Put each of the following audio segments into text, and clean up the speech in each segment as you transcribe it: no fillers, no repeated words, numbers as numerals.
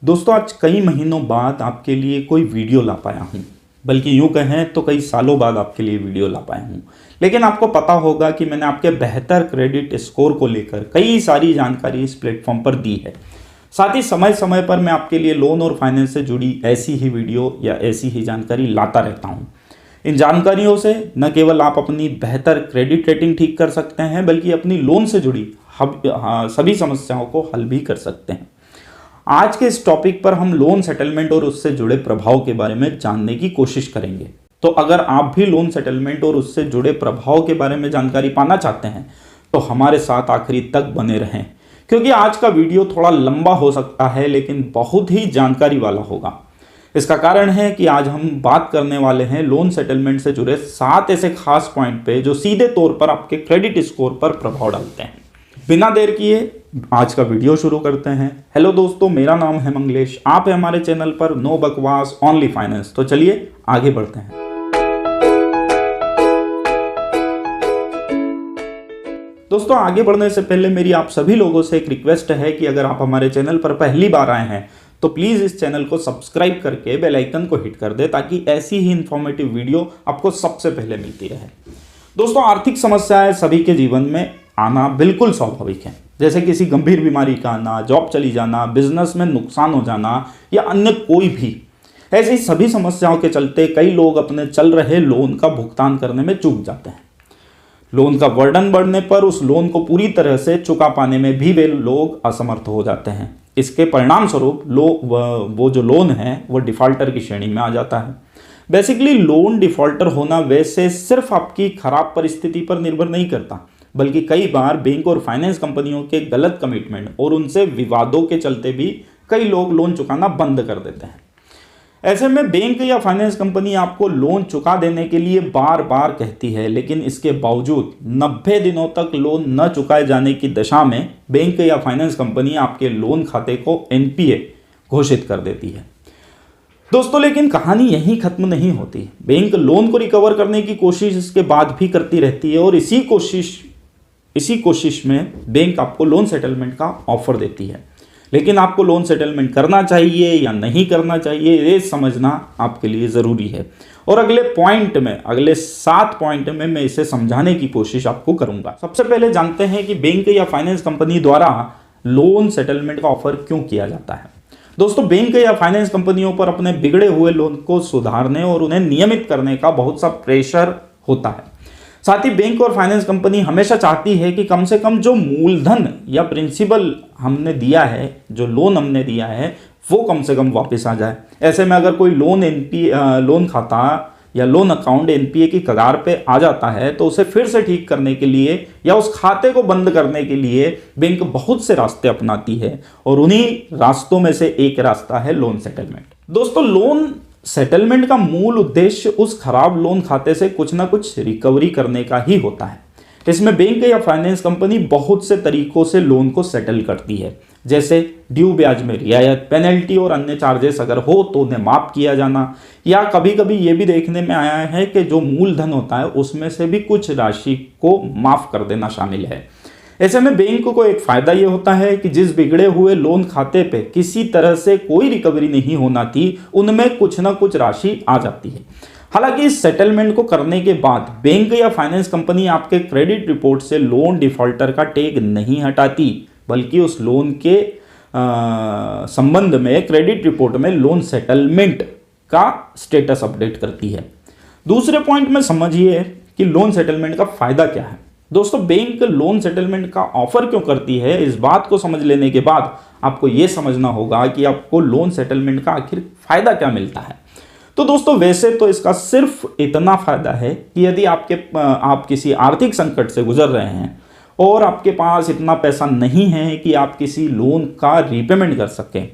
दोस्तों आज कई महीनों बाद आपके लिए कोई वीडियो ला पाया हूँ, बल्कि यूँ कहें तो कई सालों बाद आपके लिए वीडियो ला पाया हूँ। लेकिन आपको पता होगा कि मैंने आपके बेहतर क्रेडिट स्कोर को लेकर कई सारी जानकारी इस प्लेटफॉर्म पर दी है। साथ ही समय समय पर मैं आपके लिए लोन और फाइनेंस से जुड़ी ऐसी ही वीडियो या ऐसी ही जानकारी लाता रहता हूँ। इन जानकारियों से न केवल आप अपनी बेहतर क्रेडिट रेटिंग ठीक कर सकते हैं, बल्कि अपनी लोन से जुड़ी सभी समस्याओं को हल भी कर सकते हैं। आज के इस टॉपिक पर हम लोन सेटलमेंट और उससे जुड़े प्रभाव के बारे में जानने की कोशिश करेंगे। तो अगर आप भी लोन सेटलमेंट और उससे जुड़े प्रभाव के बारे में जानकारी पाना चाहते हैं तो हमारे साथ आखिरी तक बने रहें, क्योंकि आज का वीडियो थोड़ा लंबा हो सकता है लेकिन बहुत ही जानकारी वाला होगा। इसका कारण है कि आज हम बात करने वाले हैं लोन सेटलमेंट से जुड़े 7 ऐसे खास पॉइंट पे जो सीधे तौर पर आपके क्रेडिट स्कोर पर प्रभाव डालते हैं। बिना देर किए आज का वीडियो शुरू करते हैं। हेलो दोस्तों, मेरा नाम है मंगलेश, आप है हमारे चैनल पर नो बकवास ओनली फाइनेंस। तो चलिए आगे बढ़ते हैं। दोस्तों आगे बढ़ने से पहले मेरी आप सभी लोगों से एक रिक्वेस्ट है कि अगर आप हमारे चैनल पर पहली बार आए हैं तो प्लीज़ इस चैनल को सब्सक्राइब करके बेल आइकन को हिट कर दे, ताकि ऐसी ही इंफॉर्मेटिव वीडियो आपको सबसे पहले मिलती रहे। दोस्तों आर्थिक समस्याएं सभी के जीवन में आना बिल्कुल स्वाभाविक है, जैसे किसी गंभीर बीमारी का आना, जॉब चली जाना, बिजनेस में नुकसान हो जाना या अन्य कोई भी। ऐसी सभी समस्याओं के चलते कई लोग अपने चल रहे लोन का भुगतान करने में चूक जाते हैं। लोन का बर्डन बढ़ने पर उस लोन को पूरी तरह से चुका पाने में भी वे लोग असमर्थ हो जाते हैं। इसके परिणाम स्वरूप वो जो लोन है वो डिफॉल्टर की श्रेणी में आ जाता है। बेसिकली लोन डिफॉल्टर होना वैसे सिर्फ आपकी खराब परिस्थिति पर निर्भर नहीं करता, बल्कि कई बार बैंक और फाइनेंस कंपनियों के गलत कमिटमेंट और उनसे विवादों के चलते भी कई लोग लोन चुकाना बंद कर देते हैं। ऐसे में बैंक या फाइनेंस कंपनी आपको लोन चुका देने के लिए बार बार कहती है, लेकिन इसके बावजूद 90 दिनों तक लोन न चुकाए जाने की दशा में बैंक या फाइनेंस कंपनी आपके लोन खाते को एनपीए घोषित कर देती है। दोस्तों लेकिन कहानी यहीं खत्म नहीं होती। बैंक लोन को रिकवर करने की कोशिश इसके बाद भी करती रहती है और इसी कोशिश में बैंक आपको लोन सेटलमेंट का ऑफर देती है। लेकिन आपको लोन सेटलमेंट करना चाहिए या नहीं करना चाहिए, ये समझना आपके लिए ज़रूरी है। और अगले 7 पॉइंट में मैं इसे समझाने की कोशिश आपको करूंगा। सबसे पहले जानते हैं कि बैंक या फाइनेंस कंपनी द्वारा लोन सेटलमेंट का ऑफर क्यों किया जाता है। दोस्तों बैंक या फाइनेंस कंपनियों पर अपने बिगड़े हुए लोन को सुधारने और उन्हें नियमित करने का बहुत सा प्रेशर होता है। साथ ही बैंक और फाइनेंस कंपनी हमेशा चाहती है कि कम से कम जो मूलधन या प्रिंसिपल हमने दिया है, जो लोन हमने दिया है, वो कम से कम वापस आ जाए। ऐसे में अगर कोई लोन खाता या लोन अकाउंट एनपीए की कगार पे आ जाता है तो उसे फिर से ठीक करने के लिए या उस खाते को बंद करने के लिए बैंक बहुत से रास्ते अपनाती है, और उन्हीं रास्तों में से एक रास्ता है लोन सेटलमेंट। दोस्तों लोन सेटलमेंट का मूल उद्देश्य उस खराब लोन खाते से कुछ ना कुछ रिकवरी करने का ही होता है। इसमें बैंक या फाइनेंस कंपनी बहुत से तरीकों से लोन को सेटल करती है, जैसे ड्यू ब्याज में रियायत, पेनल्टी और अन्य चार्जेस अगर हो तो उन्हें माफ किया जाना, या कभी कभी ये भी देखने में आया है कि जो मूलधन होता है उसमें से भी कुछ राशि को माफ कर देना शामिल है। ऐसे में बैंक को एक फायदा ये होता है कि जिस बिगड़े हुए लोन खाते पे किसी तरह से कोई रिकवरी नहीं होना थी, उनमें कुछ ना कुछ राशि आ जाती है। हालांकि इस सेटलमेंट को करने के बाद बैंक या फाइनेंस कंपनी आपके क्रेडिट रिपोर्ट से लोन डिफॉल्टर का टैग नहीं हटाती, बल्कि उस लोन के संबंध में क्रेडिट रिपोर्ट में लोन सेटलमेंट का स्टेटस अपडेट करती है। दूसरे पॉइंट में समझिए कि लोन सेटलमेंट का फायदा क्या है। दोस्तों बैंक लोन सेटलमेंट का ऑफर क्यों करती है, इस बात को समझ लेने के बाद आपको यह समझना होगा कि आपको लोन सेटलमेंट का आखिर फायदा क्या मिलता है। तो दोस्तों वैसे तो इसका सिर्फ इतना फायदा है कि यदि आप किसी आर्थिक संकट से गुजर रहे हैं और आपके पास इतना पैसा नहीं है कि आप किसी लोन का रीपेमेंट कर सकें,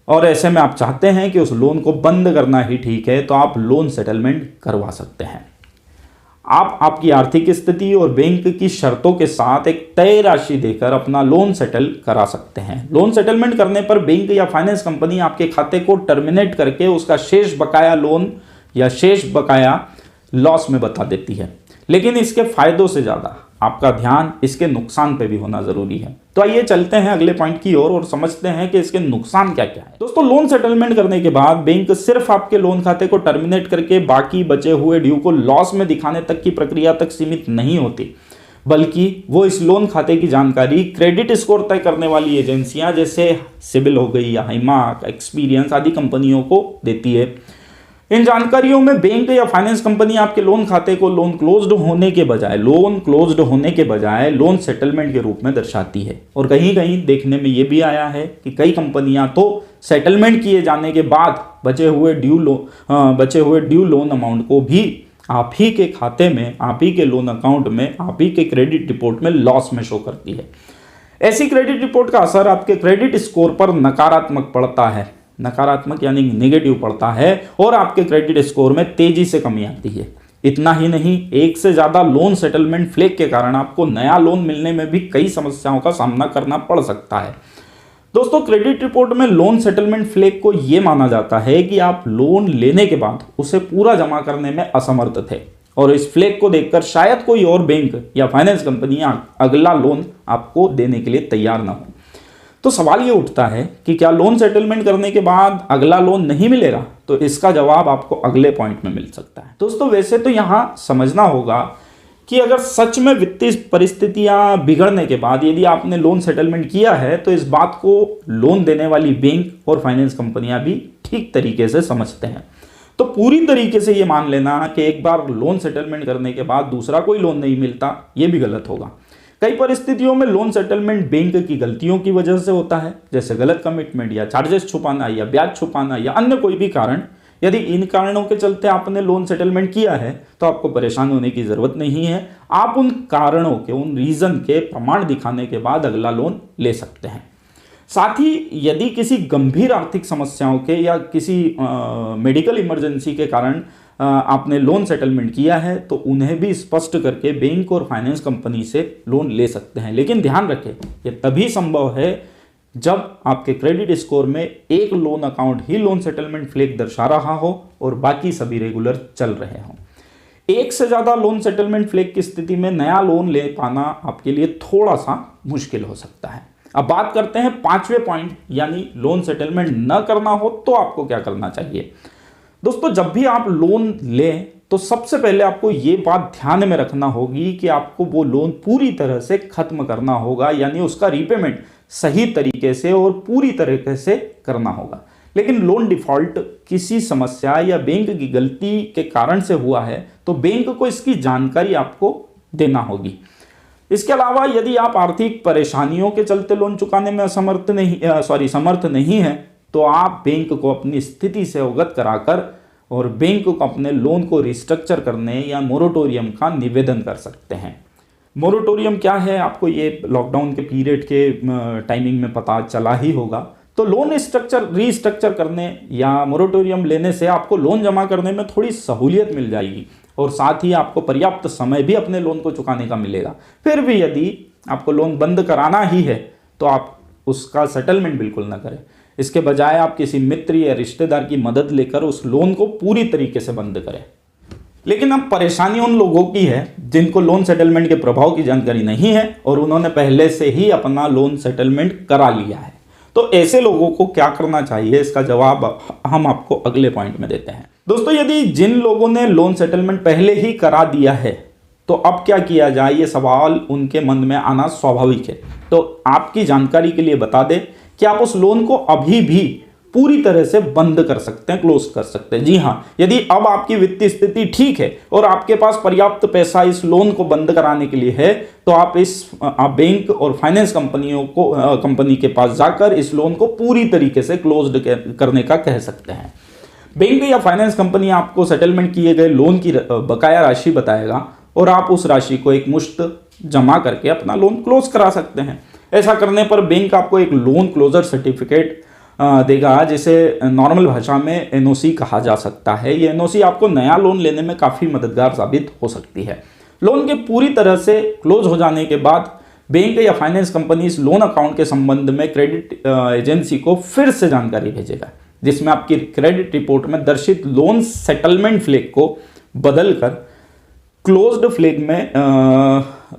और ऐसे में आप चाहते हैं कि उस लोन को बंद करना ही ठीक है, तो आप लोन सेटलमेंट करवा सकते हैं। आप आपकी आर्थिक स्थिति और बैंक की शर्तों के साथ एक तय राशि देकर अपना लोन सेटल करा सकते हैं। लोन सेटलमेंट करने पर बैंक या फाइनेंस कंपनी आपके खाते को टर्मिनेट करके उसका शेष बकाया लोन या शेष बकाया लॉस में बता देती है। लेकिन इसके फायदों से ज़्यादा आपका ध्यान इसके नुकसान पे भी होना जरूरी है। तो आइए चलते हैं अगले पॉइंट की ओर और समझते हैं कि इसके नुकसान क्या क्या है। दोस्तों, लोन सेटलमेंट करने के बाद बैंक सिर्फ आपके लोन खाते को टर्मिनेट करके बाकी बचे हुए ड्यू को लॉस में दिखाने तक की प्रक्रिया तक सीमित नहीं होती, बल्कि वो इस लोन खाते की जानकारी क्रेडिट स्कोर तय करने वाली एजेंसियां जैसे सिबिल हो गई या हाईमार्क, एक्सपीरियंस आदि कंपनियों को देती है। इन जानकारियों में बैंक या फाइनेंस कंपनी आपके लोन खाते को लोन क्लोज्ड होने के बजाय लोन सेटलमेंट के रूप में दर्शाती है। और कहीं कहीं देखने में ये भी आया है कि कई कंपनियां तो सेटलमेंट किए जाने के बाद बचे हुए ड्यू लोन अमाउंट को भी आप ही के खाते में, आप ही के लोन अकाउंट में, आप ही के क्रेडिट रिपोर्ट में लॉस में शो करती है। ऐसी क्रेडिट रिपोर्ट का असर आपके क्रेडिट स्कोर पर नकारात्मक पड़ता है, नकारात्मक यानी नेगेटिव पड़ता है, और आपके क्रेडिट स्कोर में तेजी से कमी आती है। इतना ही नहीं, एक से ज्यादा लोन सेटलमेंट फ्लेक के कारण आपको नया लोन मिलने में भी कई समस्याओं का सामना करना पड़ सकता है। दोस्तों, क्रेडिट रिपोर्ट में लोन सेटलमेंट फ्लेक को यह माना जाता है कि आप लोन लेने के बाद उसे पूरा जमा करने में असमर्थ थे, और इस फ्लेक को देखकर शायद कोई और बैंक या फाइनेंस कंपनी अगला लोन आपको देने के लिए तैयार ना हो। तो सवाल ये उठता है कि क्या लोन सेटलमेंट करने के बाद अगला लोन नहीं मिलेगा? तो इसका जवाब आपको अगले पॉइंट में मिल सकता है। दोस्तों, वैसे तो यहां समझना होगा कि अगर सच में वित्तीय परिस्थितियां बिगड़ने के बाद यदि आपने लोन सेटलमेंट किया है, तो इस बात को लोन देने वाली बैंक और फाइनेंस कंपनियां भी ठीक तरीके से समझते हैं। तो पूरी तरीके से ये मान लेना कि एक बार लोन सेटलमेंट करने के बाद दूसरा कोई लोन नहीं मिलता, ये भी गलत होगा। कई परिस्थितियों में लोन सेटलमेंट बैंक की गलतियों की वजह से होता है, जैसे गलत कमिटमेंट या चार्जेस छुपाना या ब्याज छुपाना या अन्य कोई भी कारण। यदि इन कारणों के चलते आपने लोन सेटलमेंट किया है तो आपको परेशान होने की जरूरत नहीं है। आप उन कारणों के, उन रीजन के प्रमाण दिखाने के बाद अगला लोन ले सकते हैं। साथ ही यदि किसी गंभीर आर्थिक समस्याओं के या किसी मेडिकल इमरजेंसी के कारण आपने लोन सेटलमेंट किया है, तो उन्हें भी स्पष्ट करके बैंक और फाइनेंस कंपनी से लोन ले सकते हैं। लेकिन ध्यान रखें, यह तभी संभव है जब आपके क्रेडिट स्कोर में एक लोन अकाउंट ही लोन सेटलमेंट फ्लेक दर्शा रहा हो और बाकी सभी रेगुलर चल रहे हों। एक से ज्यादा लोन सेटलमेंट फ्लेक की स्थिति में नया लोन ले पाना आपके लिए थोड़ा सा मुश्किल हो सकता है। अब बात करते हैं पांचवें पॉइंट, यानी लोन सेटलमेंट न करना हो तो आपको क्या करना चाहिए। दोस्तों, जब भी आप लोन लें तो सबसे पहले आपको ये बात ध्यान में रखना होगी कि आपको वो लोन पूरी तरह से खत्म करना होगा, यानी उसका रीपेमेंट सही तरीके से और पूरी तरीके से करना होगा। लेकिन लोन डिफॉल्ट किसी समस्या या बैंक की गलती के कारण से हुआ है तो बैंक को इसकी जानकारी आपको देना होगी। इसके अलावा यदि आप आर्थिक परेशानियों के चलते लोन चुकाने में समर्थ नहीं है, तो आप बैंक को अपनी स्थिति से अवगत कराकर और बैंक को अपने लोन को रिस्ट्रक्चर करने या मोरेटोरियम का निवेदन कर सकते हैं। मोरेटोरियम क्या है, आपको ये लॉकडाउन के पीरियड के टाइमिंग में पता चला ही होगा। तो लोन रिस्ट्रक्चर करने या मोरेटोरियम लेने से आपको लोन जमा करने में थोड़ी सहूलियत मिल जाएगी और साथ ही आपको पर्याप्त समय भी अपने लोन को चुकाने का मिलेगा। फिर भी यदि आपको लोन बंद कराना ही है तो आप उसका सेटलमेंट बिल्कुल ना करें। इसके बजाय आप किसी मित्र या रिश्तेदार की मदद लेकर उस लोन को पूरी तरीके से बंद करें। लेकिन अब परेशानी उन लोगों की है जिनको लोन सेटलमेंट के प्रभाव की जानकारी नहीं है और उन्होंने पहले से ही अपना लोन सेटलमेंट करा लिया है। तो ऐसे लोगों को क्या करना चाहिए, इसका जवाब हम आपको अगले पॉइंट में देते हैं। दोस्तों, यदि जिन लोगों ने लोन सेटलमेंट पहले ही करा दिया है तो अब क्या किया जाए, ये सवाल उनके मन में आना स्वाभाविक है। तो आपकी जानकारी के लिए बता दें कि आप उस लोन को अभी भी पूरी तरह से बंद कर सकते हैं, क्लोज कर सकते हैं। जी हाँ, यदि अब आपकी वित्तीय स्थिति ठीक है और आपके पास पर्याप्त पैसा इस लोन को बंद कराने के लिए है, तो आप बैंक और फाइनेंस कंपनी के पास जाकर इस लोन को पूरी तरीके से क्लोज करने का कह सकते हैं। बैंक या फाइनेंस कंपनी आपको सेटलमेंट किए गए लोन की बकाया राशि बताएगा और आप उस राशि को एक मुश्त जमा करके अपना लोन क्लोज करा सकते हैं। ऐसा करने पर बैंक आपको एक लोन क्लोजर सर्टिफिकेट देगा, जिसे नॉर्मल भाषा में एनओसी कहा जा सकता है। ये एनओसी आपको नया लोन लेने में काफ़ी मददगार साबित हो सकती है। लोन के पूरी तरह से क्लोज हो जाने के बाद बैंक या फाइनेंस कंपनी इस लोन अकाउंट के संबंध में क्रेडिट एजेंसी को फिर से जानकारी भेजेगा, जिसमें आपकी क्रेडिट रिपोर्ट में दर्शित लोन सेटलमेंट फ्लेग को बदलकर क्लोज्ड फ्लेग में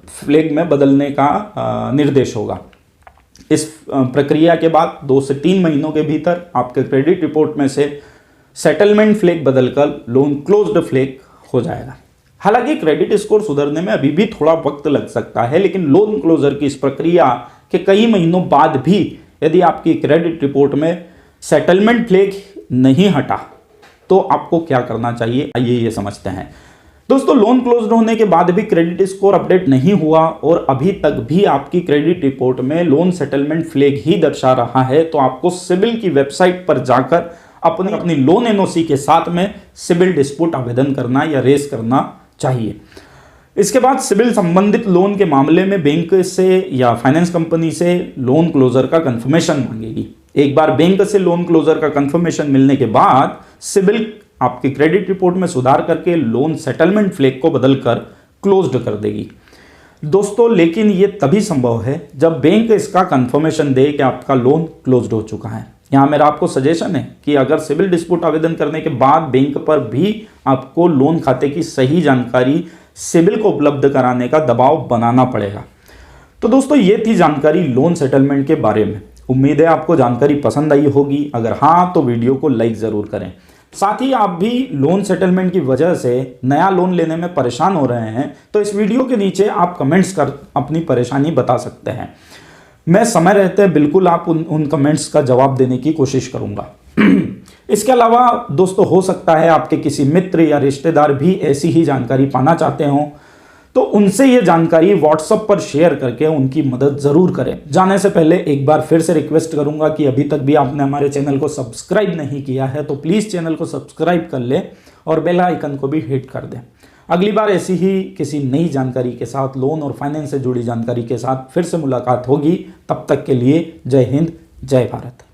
फ्लैग में बदलने का निर्देश होगा। इस प्रक्रिया के बाद 2 से 3 महीनों के भीतर आपके क्रेडिट रिपोर्ट में से सेटलमेंट फ्लैग बदलकर लोन क्लोज्ड फ्लैग हो जाएगा। हालांकि क्रेडिट स्कोर सुधरने में अभी भी थोड़ा वक्त लग सकता है, लेकिन लोन क्लोजर की इस प्रक्रिया के कई महीनों बाद भी यदि आपकी क्रेडिट रिपोर्ट में सेटलमेंट फ्लैग नहीं हटा तो आपको क्या करना चाहिए, आइए ये समझते हैं। दोस्तों, लोन क्लोज होने के बाद भी क्रेडिट स्कोर अपडेट नहीं हुआ और अभी तक भी आपकी क्रेडिट रिपोर्ट में लोन सेटलमेंट फ्लैग ही दर्शा रहा है, तो आपको सिबिल की वेबसाइट पर जाकर अपनी लोन एनओसी के साथ में सिबिल डिस्प्यूट आवेदन करना या रेज करना चाहिए। इसके बाद सिबिल संबंधित लोन के मामले में बैंक से या फाइनेंस कंपनी से लोन क्लोजर का कंफर्मेशन मांगेगी। एक बार बैंक से लोन क्लोजर का कंफर्मेशन मिलने के बाद सिबिल आपकी क्रेडिट रिपोर्ट में सुधार करके लोन सेटलमेंट फ्लैग को बदलकर क्लोज्ड कर देगी। दोस्तों, लेकिन ये तभी संभव है जब बैंक इसका कंफर्मेशन दे कि आपका लोन क्लोज्ड हो चुका है। यहाँ मेरा आपको सजेशन है कि अगर सिबिल डिस्प्यूट आवेदन करने के बाद बैंक पर भी आपको लोन खाते की सही जानकारी सिबिल को उपलब्ध कराने का दबाव बनाना पड़ेगा। तो दोस्तों, ये थी जानकारी लोन सेटलमेंट के बारे में। उम्मीद है आपको जानकारी पसंद आई होगी। अगर हाँ तो वीडियो को लाइक ज़रूर करें। साथ ही आप भी लोन सेटलमेंट की वजह से नया लोन लेने में परेशान हो रहे हैं तो इस वीडियो के नीचे आप कमेंट्स कर अपनी परेशानी बता सकते हैं। मैं समय रहते बिल्कुल आप उन कमेंट्स का जवाब देने की कोशिश करूंगा। इसके अलावा दोस्तों, हो सकता है आपके किसी मित्र या रिश्तेदार भी ऐसी ही जानकारी पाना चाहते हों, तो उनसे ये जानकारी व्हाट्सएप पर शेयर करके उनकी मदद ज़रूर करें। जाने से पहले एक बार फिर से रिक्वेस्ट करूंगा कि अभी तक भी आपने हमारे चैनल को सब्सक्राइब नहीं किया है तो प्लीज़ चैनल को सब्सक्राइब कर लें और बेल आइकन को भी हिट कर दें। अगली बार ऐसी ही किसी नई जानकारी के साथ, लोन और फाइनेंस से जुड़ी जानकारी के साथ फिर से मुलाकात होगी। तब तक के लिए जय हिंद, जय भारत।